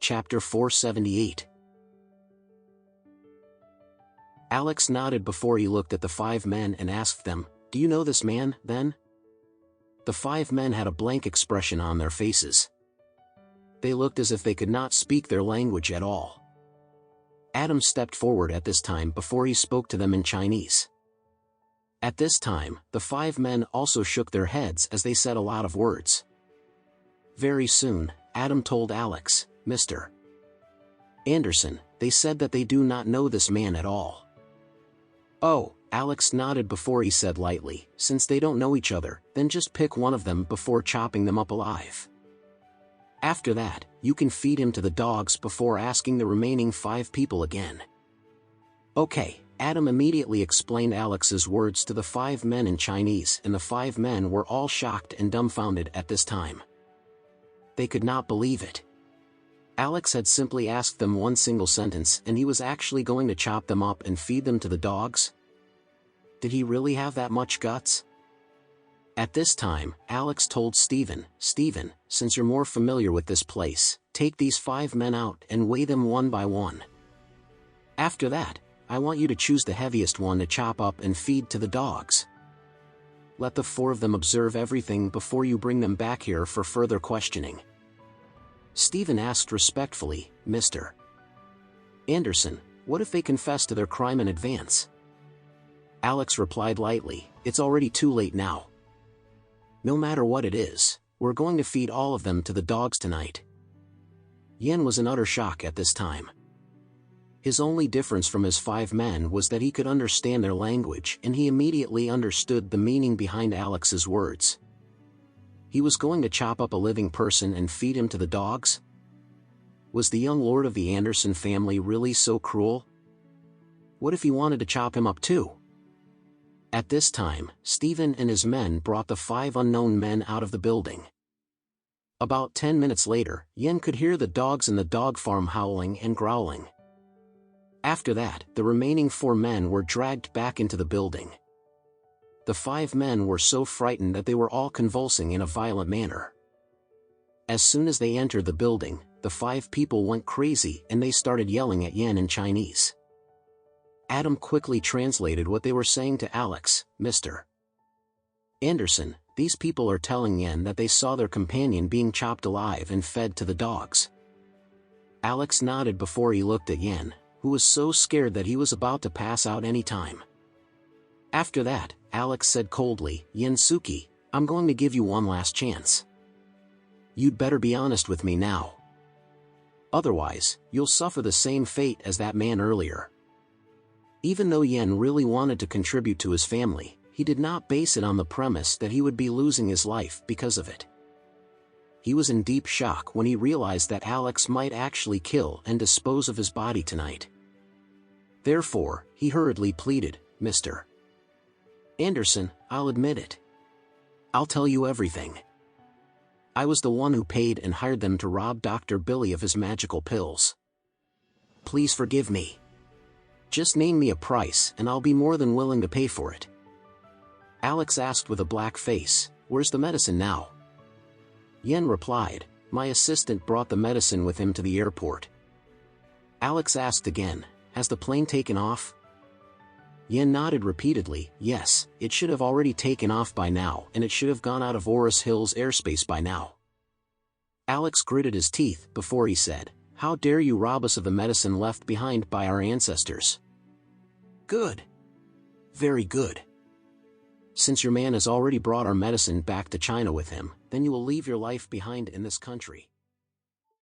Chapter 478. Alex nodded before he looked at the 5 men and asked them, "Do you know this man, then?" The 5 men had a blank expression on their faces. They looked as if they could not speak their language at all. Adam stepped forward at this time before he spoke to them in Chinese. At this time, the 5 men also shook their heads as they said a lot of words. Very soon, Adam told Alex, "Mr. Anderson, they said that they do not know this man at all." "Oh," Alex nodded before he said lightly, "since they don't know each other, then just pick one of them before chopping them up alive. After that, you can feed him to the dogs before asking the remaining 5 people again." "Okay," Adam immediately explained Alex's words to the 5 men in Chinese, and the 5 men were all shocked and dumbfounded at this time. They could not believe it. Alex had simply asked them one single sentence and he was actually going to chop them up and feed them to the dogs? Did he really have that much guts? At this time, Alex told Stephen, "Stephen, since you're more familiar with this place, take these 5 men out and weigh them one by one. After that, I want you to choose the heaviest one to chop up and feed to the dogs. Let the 4 of them observe everything before you bring them back here for further questioning." Stephen asked respectfully, "Mr. Anderson, what if they confess to their crime in advance?" Alex replied lightly, "It's already too late now. No matter what it is, we're going to feed all of them to the dogs tonight." Yen was in utter shock at this time. His only difference from his 5 men was that he could understand their language and he immediately understood the meaning behind Alex's words. He was going to chop up a living person and feed him to the dogs? Was the young lord of the Anderson family really so cruel? What if he wanted to chop him up too? At this time, Stephen and his men brought the 5 unknown men out of the building. About 10 minutes later, Yen could hear the dogs in the dog farm howling and growling. After that, the remaining 4 men were dragged back into the building. The 5 men were so frightened that they were all convulsing in a violent manner. As soon as they entered the building, the 5 people went crazy and they started yelling at Yen in Chinese. Adam quickly translated what they were saying to Alex, "Mr. Anderson, these people are telling Yen that they saw their companion being chopped alive and fed to the dogs." Alex nodded before he looked at Yen, who was so scared that he was about to pass out any time. After that, Alex said coldly, "Yensuke, I'm going to give you one last chance. You'd better be honest with me now. Otherwise, you'll suffer the same fate as that man earlier." Even though Yen really wanted to contribute to his family, he did not base it on the premise that he would be losing his life because of it. He was in deep shock when he realized that Alex might actually kill and dispose of his body tonight. Therefore, he hurriedly pleaded, "Mr. Anderson, I'll admit it. I'll tell you everything. I was the one who paid and hired them to rob Dr. Billy of his magical pills. Please forgive me. Just name me a price and I'll be more than willing to pay for it." Alex asked with a black face, "Where's the medicine now?" Yen replied, "My assistant brought the medicine with him to the airport." Alex asked again, "Has the plane taken off?" Yen nodded repeatedly, "Yes, it should have already taken off by now and it should have gone out of Oris Hills airspace by now." Alex gritted his teeth before he said, "How dare you rob us of the medicine left behind by our ancestors?" "Good. Very good. Since your man has already brought our medicine back to China with him, then you will leave your life behind in this country."